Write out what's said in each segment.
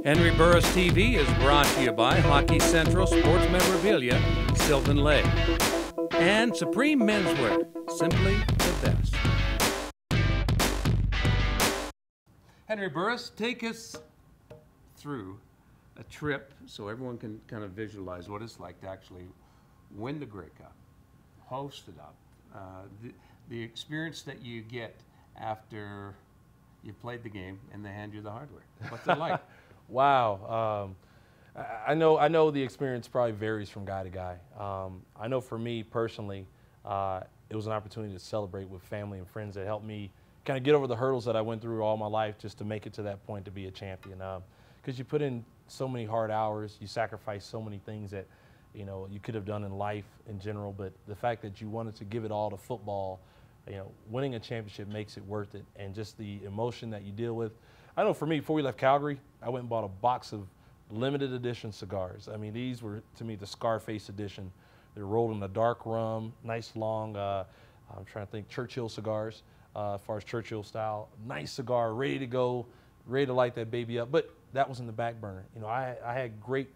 Henry Burris TV is brought to you by Hockey Central Sports Memorabilia, Sylvan Lake, and Supreme Menswear, simply the best. Henry Burris, take us through a trip so everyone can kind of visualize what it's like to actually win the Grey Cup, host it up, the experience that you get after you've played the game and they hand you the hardware. What's it like? Wow. I know the experience probably varies from guy to guy. I know for me personally, it was an opportunity to celebrate with family and friends that helped me kind of get over the hurdles that I went through all my life just to make it to that point to be a champion. Because you put in so many hard hours, you sacrifice so many things that you could have done in life in general, but the fact that you wanted to give it all to football, winning a championship makes it worth it, and just the emotion that you deal with. I know for me, before we left Calgary, I went and bought a box of limited edition cigars. I mean, these were, to me, the Scarface edition. They're rolled in a dark rum, nice long, I'm trying to think, Churchill cigars, as far as Churchill style. Nice cigar, ready to go, ready to light that baby up. But that was in the back burner. I had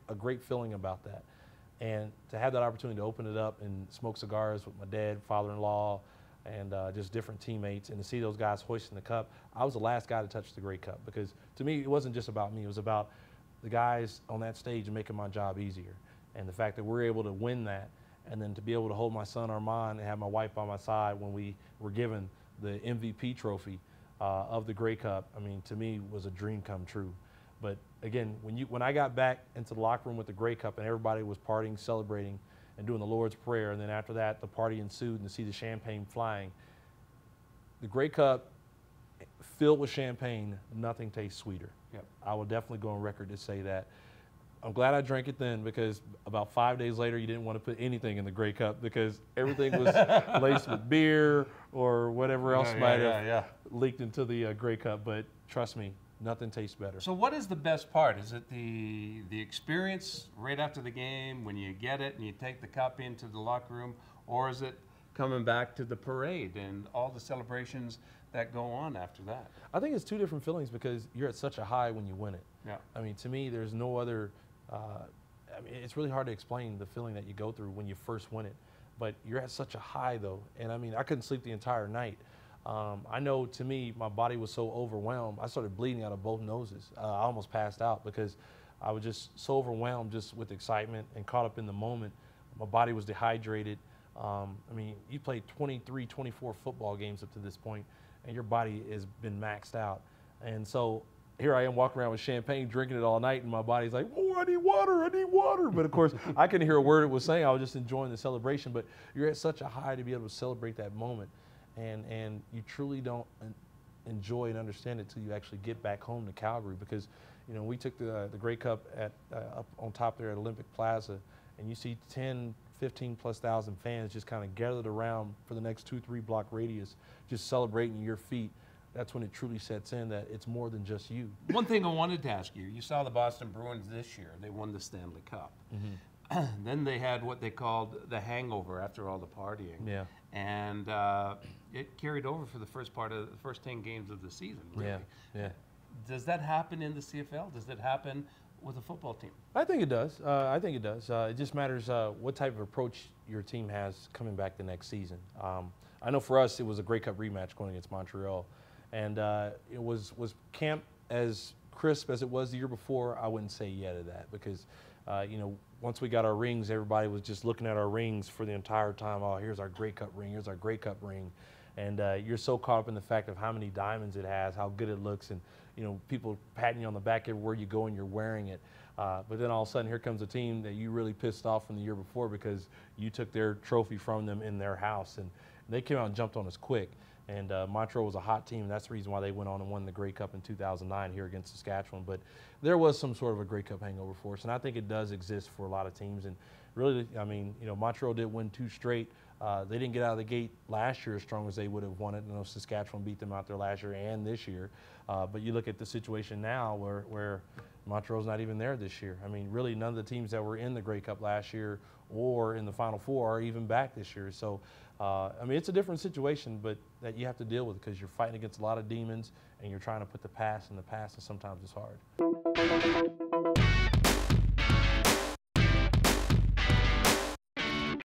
a great feeling about that. And to have that opportunity to open it up and smoke cigars with my dad, father-in-law, and just different teammates, and to see those guys hoisting the cup, I was the last guy to touch the Grey Cup, because to me, it wasn't just about me. It was about the guys on that stage making my job easier. And the fact that we're able to win that, and then to be able to hold my son Armand and have my wife by my side when we were given the MVP trophy of the Grey Cup, I mean, to me, was a dream come true. But again, when I got back into the locker room with the Grey Cup and everybody was partying, celebrating, and doing the Lord's Prayer, and then after that, the party ensued, and to see the champagne flying. The Grey Cup, filled with champagne, nothing tastes sweeter. Yep. I will definitely go on record to say that. I'm glad I drank it then, because about 5 days later, you didn't want to put anything in the Grey Cup, because everything was laced with beer or whatever else might have leaked into the Grey Cup. But trust me, nothing tastes better. So what is the best part? Is it the experience right after the game when you get it and you take the cup into the locker room, or is it coming back to the parade and all the celebrations that go on after that? I think it's two different feelings, because you're at such a high when you win it. Yeah. I mean, to me, there's no other, I mean, it's really hard to explain the feeling that you go through when you first win it. But you're at such a high, though. And I mean, I couldn't sleep the entire night. I know, to me, my body was so overwhelmed, I started bleeding out of both noses. I almost passed out, because I was just so overwhelmed just with excitement and caught up in the moment. My body was dehydrated. I mean, you played 23, 24 football games up to this point, and your body has been maxed out. And so here I am walking around with champagne, drinking it all night, and my body's like, oh, I need water, I need water. But of course, I couldn't hear a word it was saying. I was just enjoying the celebration. But you're at such a high to be able to celebrate that moment. And you truly don't enjoy and understand it till you actually get back home to Calgary, because we took the Grey Cup up on top there at Olympic Plaza, and you see 10, 15 plus thousand fans just kind of gathered around for the next 2-3 block radius, just celebrating your feat. That's when it truly sets in that it's more than just you. One thing I wanted to ask you, you saw the Boston Bruins this year. They won the Stanley Cup. Mm-hmm. Then they had what they called the hangover after all the partying. Yeah. And it carried over for the first 10 games of the season, really. Yeah, yeah. Does that happen in the CFL? Does that happen with a football team? I think it does. I think it does. It just matters what type of approach your team has coming back the next season. I know for us, it was a Grey Cup rematch going against Montreal. And it was camp as crisp as it was the year before? I wouldn't say yeah to that, because once we got our rings, everybody was just looking at our rings for the entire time. Oh, here's our Grey Cup ring, here's our Grey Cup ring. And you're so caught up in the fact of how many diamonds it has, how good it looks, and people patting you on the back everywhere you go and you're wearing it. But then all of a sudden, here comes a team that you really pissed off from the year before because you took their trophy from them in their house. And they came out and jumped on us quick. And Montreal was a hot team. That's the reason why they went on and won the Grey Cup in 2009 here against Saskatchewan. But there was some sort of a Grey Cup hangover for us, and I think it does exist for a lot of teams. And really, I mean, Montreal did win 2 straight. They didn't get out of the gate last year as strong as they would have wanted. I know Saskatchewan beat them out there last year and this year. But you look at the situation now where Montreal's not even there this year. I mean, really, none of the teams that were in the Grey Cup last year or in the Final Four are even back this year. So I mean, it's a different situation, but that you have to deal with because you're fighting against a lot of demons and you're trying to put the past in the past, and sometimes it's hard.